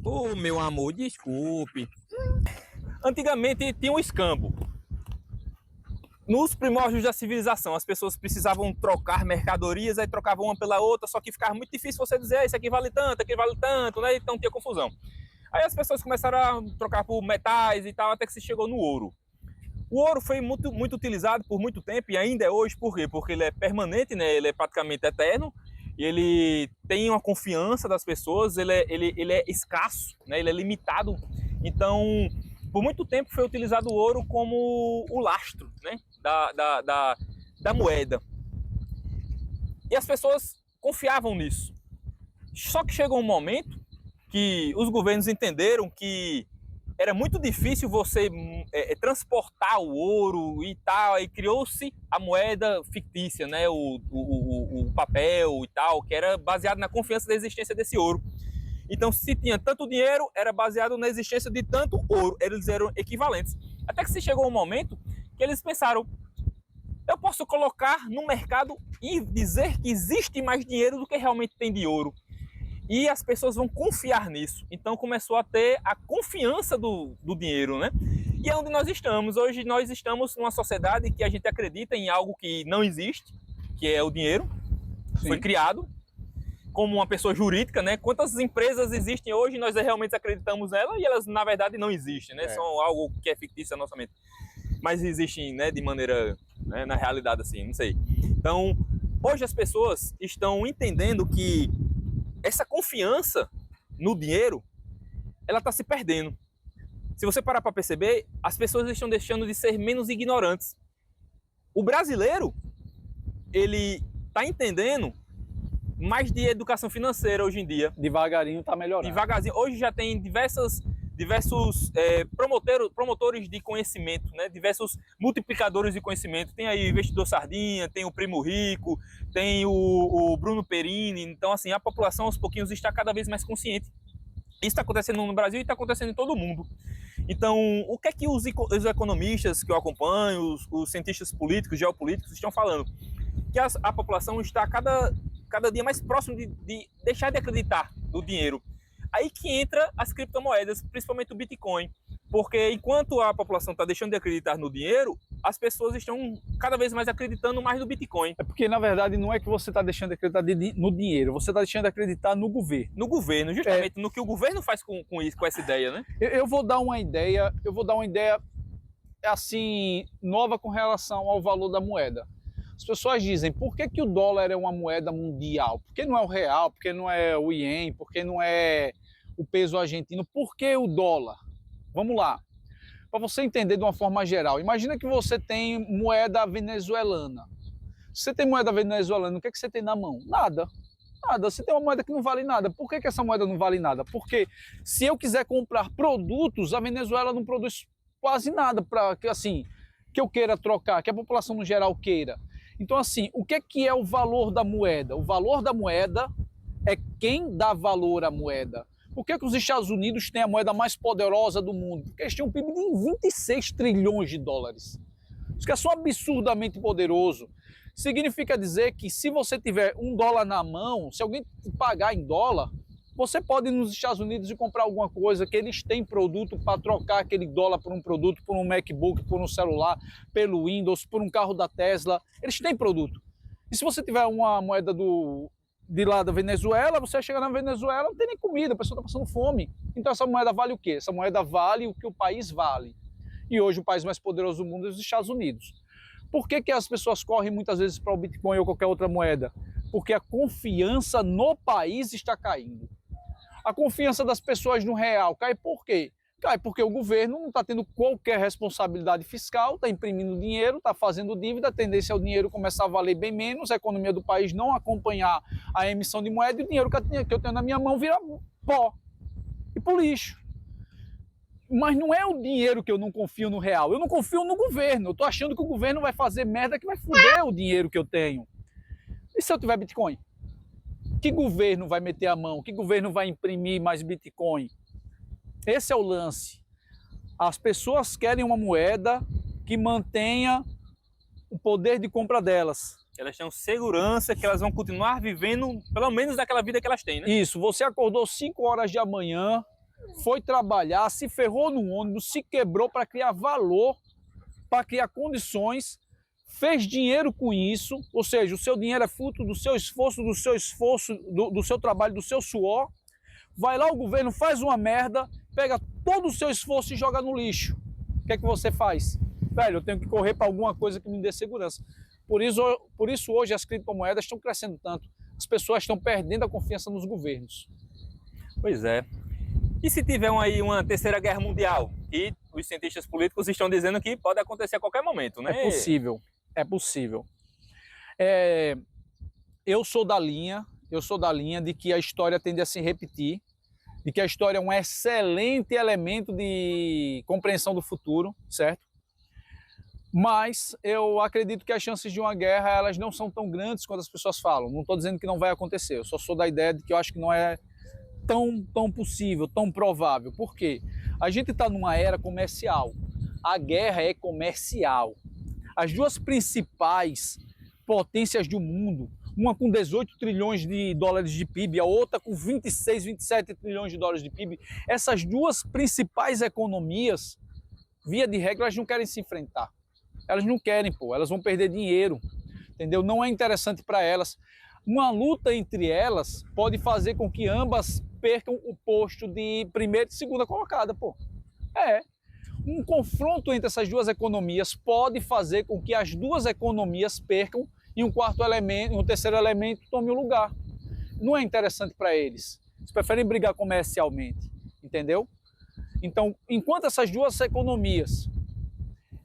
Ô, meu amor, desculpe. Antigamente tinha um escambo. Nos primórdios da civilização, as pessoas precisavam trocar mercadorias, aí trocavam uma pela outra, só que ficava muito difícil você dizer, isso aqui vale tanto, né? Então tinha confusão. Aí as pessoas começaram a trocar por metais e tal, até que se chegou no ouro. O ouro foi muito utilizado por muito tempo e ainda é hoje, por quê? Porque ele é permanente, né? Ele é praticamente eterno, e ele tem uma confiança das pessoas, ele é escasso, né? Ele é limitado. Então, por muito tempo foi utilizado o ouro como o lastro, né? da moeda. E as pessoas confiavam nisso. Só que chegou um momento que os governos entenderam que era muito difícil você transportar o ouro e tal, e criou-se a moeda fictícia, né? O papel e tal, que era baseado na confiança da existência desse ouro. Então, se tinha tanto dinheiro, era baseado na existência de tanto ouro, eles eram equivalentes. Até que se chegou um momento que eles pensaram, eu posso colocar no mercado e dizer que existe mais dinheiro do que realmente tem de ouro. E as pessoas vão confiar nisso. Então começou a ter a confiança do dinheiro, né? E é onde nós estamos. Hoje nós estamos numa sociedade que a gente acredita em algo que não existe, que é o dinheiro. Sim. Foi criado como uma pessoa jurídica, né? Quantas empresas existem hoje, nós realmente acreditamos nelas e elas na verdade não existem, né? São algo que é fictício na nossa mente. Mas existem, né, de maneira, né, na realidade assim, não sei. Então, hoje as pessoas estão entendendo que essa confiança no dinheiro, ela está se perdendo. Se você parar para perceber, as pessoas estão deixando de ser menos ignorantes. O brasileiro, ele está entendendo mais de educação financeira hoje em dia. Devagarinho está melhorando. Devagarzinho. Hoje já tem diversos promotores de conhecimento, né? Diversos multiplicadores de conhecimento. Tem aí o Investidor Sardinha, tem o Primo Rico, tem o Bruno Perini. Então, assim, a população aos pouquinhos está cada vez mais consciente. Isso está acontecendo no Brasil e está acontecendo em todo o mundo. Então, o que é que os economistas que eu acompanho, os cientistas políticos, geopolíticos estão falando? Que a população está cada dia mais próximo de deixar de acreditar no dinheiro. Aí que entra as criptomoedas, principalmente o Bitcoin. Porque enquanto a população está deixando de acreditar no dinheiro, as pessoas estão cada vez mais acreditando mais no Bitcoin. É porque, na verdade, não é que você está deixando de acreditar no dinheiro, você está deixando de acreditar no governo. No governo, justamente, no que o governo faz com isso, com essa ideia, né? Eu vou dar uma ideia assim, nova com relação ao valor da moeda. As pessoas dizem, por que o dólar é uma moeda mundial? Por que não é o real? Por que não é o iene? Por que não é o peso argentino? Por que o dólar? Vamos lá. Para você entender de uma forma geral, imagina que você tem moeda venezuelana. Se você tem moeda venezuelana, o que é que você tem na mão? Nada. Nada. Você tem uma moeda que não vale nada. Por que essa moeda não vale nada? Porque se eu quiser comprar produtos, a Venezuela não produz quase nada para assim, que eu queira trocar, que a população no geral queira. Então, assim, o que é o valor da moeda? O valor da moeda é quem dá valor à moeda. Por que os Estados Unidos têm a moeda mais poderosa do mundo? Porque eles têm um PIB de 26 trilhões de dólares. Isso que é só absurdamente poderoso. Significa dizer que se você tiver $1 na mão, se alguém pagar em dólar, você pode ir nos Estados Unidos e comprar alguma coisa que eles têm produto para trocar aquele dólar por um produto, por um MacBook, por um celular, pelo Windows, por um carro da Tesla. Eles têm produto. E se você tiver uma moeda de lá da Venezuela, você chega na Venezuela, não tem nem comida, a pessoa está passando fome. Então essa moeda vale o quê? Essa moeda vale o que o país vale. E hoje o país mais poderoso do mundo é os Estados Unidos. Por que as pessoas correm muitas vezes para o Bitcoin ou qualquer outra moeda? Porque a confiança no país está caindo. A confiança das pessoas no real cai por quê? Cai porque o governo não está tendo qualquer responsabilidade fiscal, está imprimindo dinheiro, está fazendo dívida, a tendência é o dinheiro começar a valer bem menos, a economia do país não acompanhar a emissão de moeda e o dinheiro que eu tenho na minha mão vira pó e pro lixo. Mas não é o dinheiro que eu não confio no real, eu não confio no governo, eu estou achando que o governo vai fazer merda que vai foder o dinheiro que eu tenho. E se eu tiver Bitcoin? Que governo vai meter a mão? Que governo vai imprimir mais Bitcoin? Esse é o lance. As pessoas querem uma moeda que mantenha o poder de compra delas. Elas têm segurança que elas vão continuar vivendo, pelo menos daquela vida que elas têm, né? Isso, você acordou 5 horas da manhã, foi trabalhar, se ferrou no ônibus, se quebrou para criar valor, para criar condições, fez dinheiro com isso, ou seja, o seu dinheiro é fruto do seu esforço, do seu trabalho, do seu suor. Vai lá o governo, faz uma merda, pega todo o seu esforço e joga no lixo. O que é que você faz? Velho, eu tenho que correr para alguma coisa que me dê segurança. Por isso hoje as criptomoedas estão crescendo tanto. As pessoas estão perdendo a confiança nos governos. Pois é. E se tiver aí uma terceira guerra mundial? E os cientistas políticos estão dizendo que pode acontecer a qualquer momento, né? É possível, é possível. Eu sou da linha de que a história tende a se repetir, de que a história é um excelente elemento de compreensão do futuro, certo? Mas eu acredito que as chances de uma guerra elas não são tão grandes quanto as pessoas falam. Não estou dizendo que não vai acontecer, eu só sou da ideia de que eu acho que não é tão possível, tão provável. Por quê? A gente está numa era comercial. A guerra é comercial. As duas principais potências do mundo, uma com 18 trilhões de dólares de PIB, a outra com 26, 27 trilhões de dólares de PIB, essas duas principais economias, via de regra, elas não querem se enfrentar. Elas não querem, elas vão perder dinheiro, entendeu? Não é interessante para elas. Uma luta entre elas pode fazer com que ambas percam o posto de primeira e segunda colocada, Um confronto entre essas duas economias pode fazer com que as duas economias percam e um terceiro elemento tome o lugar. Não é interessante para eles. Eles preferem brigar comercialmente, entendeu? Então, enquanto essas duas economias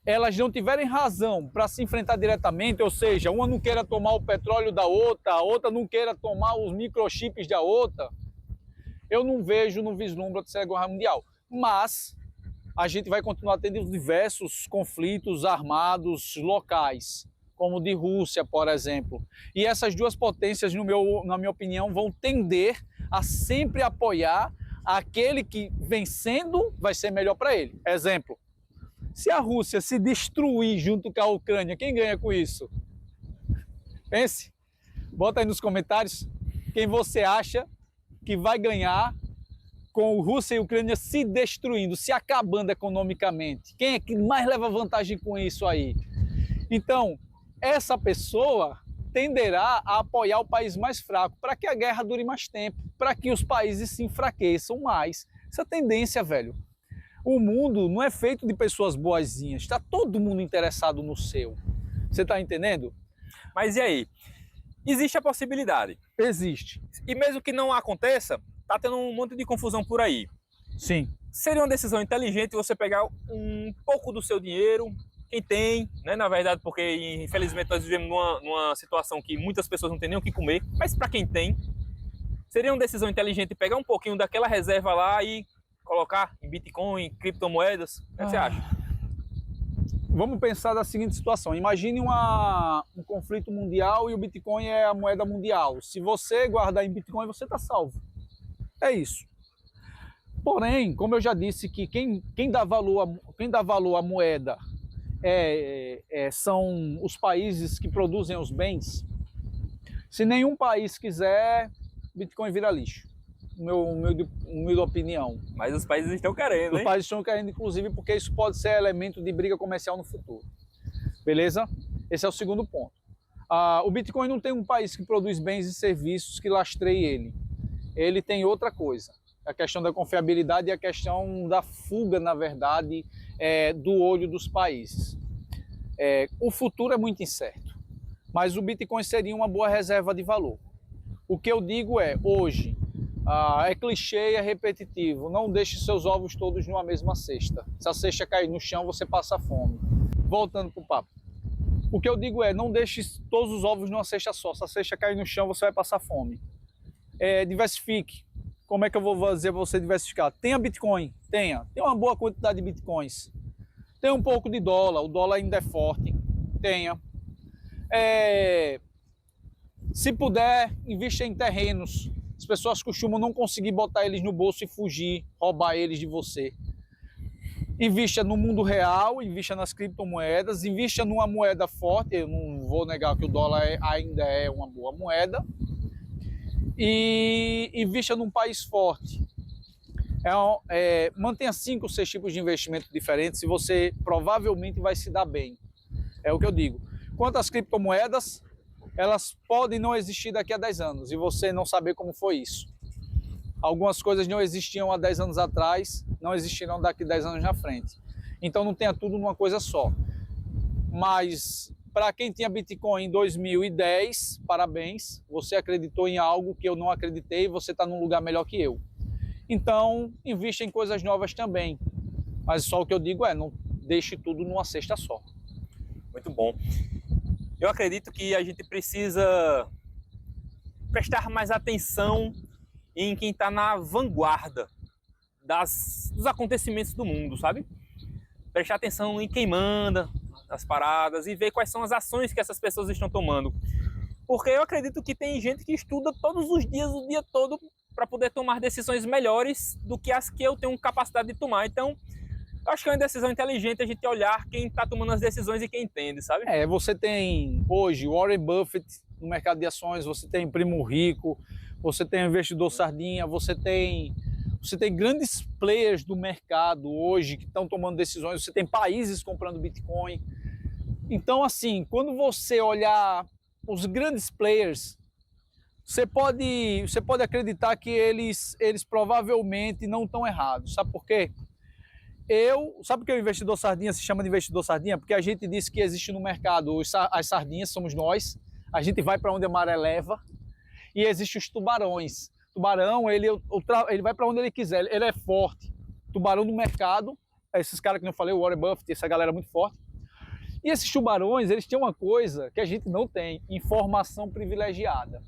elas não tiverem razão para se enfrentar diretamente, ou seja, uma não queira tomar o petróleo da outra, a outra não queira tomar os microchips da outra, eu não vislumbro a terceira guerra mundial. Mas a gente vai continuar tendo diversos conflitos armados locais, como o de Rússia, por exemplo. E essas duas potências, na minha opinião, vão tender a sempre apoiar aquele que vencendo vai ser melhor para ele. Exemplo, se a Rússia se destruir junto com a Ucrânia, quem ganha com isso? Pense, bota aí nos comentários quem você acha que vai ganhar com Rússia e Ucrânia se destruindo, se acabando economicamente. Quem é que mais leva vantagem com isso aí? Então, essa pessoa tenderá a apoiar o país mais fraco para que a guerra dure mais tempo, para que os países se enfraqueçam mais. Essa tendência, velho. O mundo não é feito de pessoas boazinhas, está todo mundo interessado no seu. Você está entendendo? Mas e aí? Existe a possibilidade? Existe. E mesmo que não aconteça, tá tendo um monte de confusão por aí. Sim. Seria uma decisão inteligente você pegar um pouco do seu dinheiro, quem tem, né? Na verdade, porque infelizmente nós vivemos numa situação que muitas pessoas não têm nem o que comer, mas para quem tem, seria uma decisão inteligente pegar um pouquinho daquela reserva lá e colocar em Bitcoin, em criptomoedas. O que você acha? Vamos pensar da seguinte situação. Imagine um conflito mundial e o Bitcoin é a moeda mundial. Se você guardar em Bitcoin, você está salvo. É isso. Porém, como eu já disse, que quem dá valor à moeda são os países que produzem os bens. Se nenhum país quiser, Bitcoin vira lixo. Humilde opinião. Mas os países estão querendo, hein? Os países estão querendo, inclusive, porque isso pode ser elemento de briga comercial no futuro. Beleza? Esse é o segundo ponto. O Bitcoin não tem um país que produz bens e serviços que lastreie ele. Ele tem outra coisa. A questão da confiabilidade e a questão da fuga, na verdade, do olho dos países. O futuro é muito incerto, mas o Bitcoin seria uma boa reserva de valor. O que eu digo hoje, é clichê e é repetitivo, não deixe seus ovos todos numa mesma cesta. Se a cesta cair no chão, você passa fome. Voltando para o papo. O que eu digo não deixe todos os ovos numa cesta só. Se a cesta cair no chão, você vai passar fome. Diversifique. Como é que eu vou fazer para você diversificar? Tenha Bitcoin, tenha uma boa quantidade de Bitcoins. Tenha um pouco de dólar, o dólar ainda é forte. Tenha. Se puder, invista em terrenos. As pessoas costumam não conseguir botar eles no bolso e fugir, roubar eles de você. Invista no mundo real, invista nas criptomoedas, invista numa moeda forte. Eu não vou negar que o dólar ainda é uma boa moeda. E invista num país forte. Mantenha 5 ou 6 tipos de investimento diferentes e você provavelmente vai se dar bem. É o que eu digo. Quanto às criptomoedas, elas podem não existir daqui a 10 anos e você não saber como foi isso. Algumas coisas não existiam há 10 anos atrás, não existirão daqui a 10 anos na frente. Então não tenha tudo numa coisa só. Mas para quem tinha Bitcoin em 2010, parabéns, você acreditou em algo que eu não acreditei e você está num lugar melhor que eu. Então, invista em coisas novas também. Mas só o que eu digo não deixe tudo numa cesta só. Muito bom. Eu acredito que a gente precisa prestar mais atenção em quem está na vanguarda dos acontecimentos do mundo, sabe? Prestar atenção em quem manda as paradas e ver quais são as ações que essas pessoas estão tomando. Porque eu acredito que tem gente que estuda todos os dias, o dia todo, para poder tomar decisões melhores do que as que eu tenho capacidade de tomar. Então, eu acho que é uma decisão inteligente a gente olhar quem está tomando as decisões e quem entende, sabe? Você tem hoje Warren Buffett no mercado de ações, você tem Primo Rico, você tem o investidor Sardinha, você tem grandes players do mercado hoje que estão tomando decisões, você tem países comprando Bitcoin. Então, assim, quando você olhar os grandes players, você pode acreditar que eles provavelmente não estão errados. Sabe por quê? Sabe por que o investidor Sardinha se chama de investidor Sardinha? Porque a gente disse que existe no mercado as sardinhas, somos nós, a gente vai para onde a maré leva, e existem os tubarões. Tubarão, ele vai para onde ele quiser, ele é forte. Tubarão do mercado, esses caras que eu falei, o Warren Buffett, essa galera é muito forte. E esses tubarões, eles têm uma coisa que a gente não tem, informação privilegiada.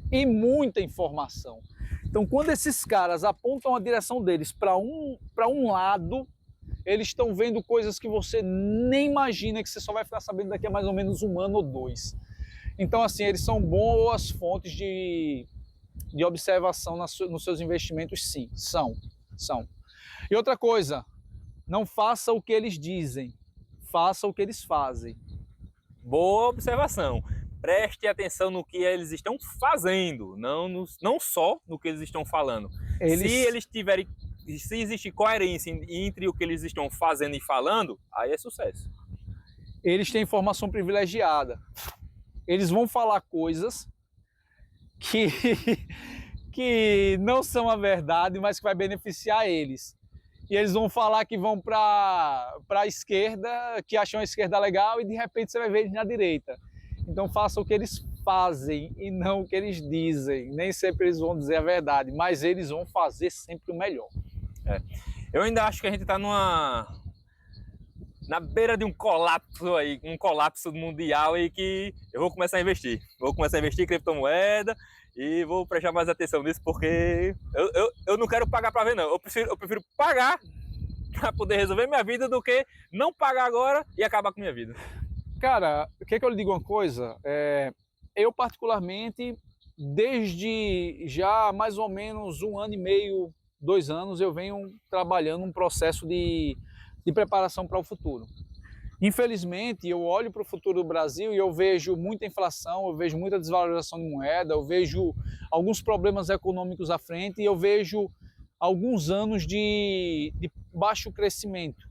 E muita informação. Então, quando esses caras apontam a direção deles para um lado, eles estão vendo coisas que você nem imagina, que você só vai ficar sabendo daqui a mais ou menos 1 ano ou 2. Então, assim, eles são boas fontes de observação nos seus investimentos, sim, são. E outra coisa, não faça o que eles dizem, faça o que eles fazem. Boa observação. Preste atenção no que eles estão fazendo, não só no que eles estão falando. Se existe coerência entre o que eles estão fazendo e falando, aí é sucesso. Eles têm informação privilegiada. Eles vão falar coisas que não são a verdade, mas que vai beneficiar eles. E eles vão falar que vão para a esquerda, que acham a esquerda legal, e de repente você vai ver eles na direita. Então faça o que eles fazem e não o que eles dizem. Nem sempre eles vão dizer a verdade, mas eles vão fazer sempre o melhor. Eu ainda acho que a gente está na beira de um colapso mundial, e que eu vou começar a investir. Vou começar a investir em criptomoeda e vou prestar mais atenção nisso, porque eu não quero pagar para ver, não. Eu prefiro pagar para poder resolver minha vida do que não pagar agora e acabar com minha vida. Cara, quer que eu lhe diga uma coisa? Eu particularmente, desde já mais ou menos 1 ano e meio, 2 anos, eu venho trabalhando um processo de preparação para o futuro. Infelizmente, eu olho para o futuro do Brasil e eu vejo muita inflação, eu vejo muita desvalorização de moeda, eu vejo alguns problemas econômicos à frente e eu vejo alguns anos de baixo crescimento.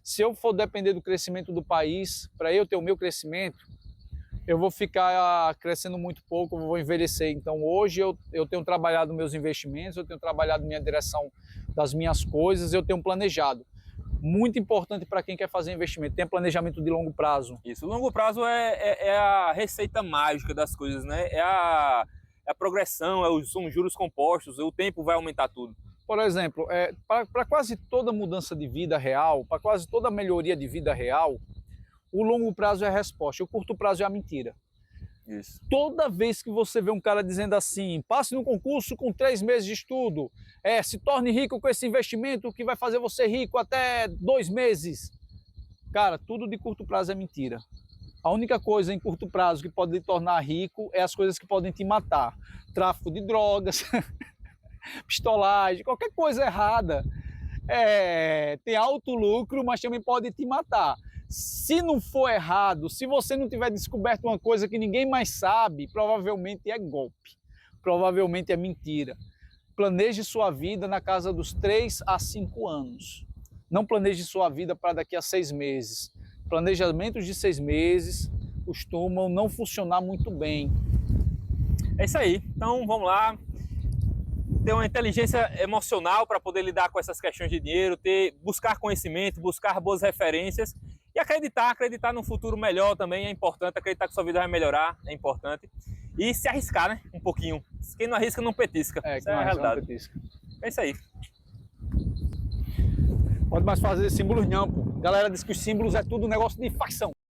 Se eu for depender do crescimento do país, para eu ter o meu crescimento, eu vou ficar crescendo muito pouco, eu vou envelhecer. Então hoje eu tenho trabalhado meus investimentos, eu tenho trabalhado minha direção das minhas coisas, eu tenho planejado. Muito importante para quem quer fazer investimento, tem planejamento de longo prazo. Isso, longo prazo é a receita mágica das coisas, né? É a progressão, são os juros compostos, o tempo vai aumentar tudo. Por exemplo, para quase toda mudança de vida real, para quase toda melhoria de vida real, o longo prazo é a resposta, o curto prazo é a mentira. Isso. Toda vez que você vê um cara dizendo assim, passe no concurso com 3 meses de estudo, se torne rico com esse investimento que vai fazer você rico até 2 meses. Cara, tudo de curto prazo é mentira. A única coisa em curto prazo que pode lhe tornar rico é as coisas que podem te matar. Tráfico de drogas, pistolagem, qualquer coisa errada. Tem alto lucro, mas também pode te matar. Se não for errado, se você não tiver descoberto uma coisa que ninguém mais sabe, provavelmente é golpe, provavelmente é mentira. planeje sua vida na casa dos 3 a 5 anos. Não planeje sua vida para daqui a 6 meses. Planejamentos de 6 meses costumam não funcionar muito bem. É isso aí. Então vamos lá. Ter uma inteligência emocional para poder lidar com essas questões de dinheiro, buscar conhecimento, buscar boas referências e acreditar num futuro melhor também é importante, acreditar que sua vida vai melhorar é importante e se arriscar, né? Um pouquinho. Quem não arrisca não petisca. Essa é a realidade. É isso aí. Pode mais fazer símbolos não, pô. A galera diz que os símbolos é tudo negócio de facção.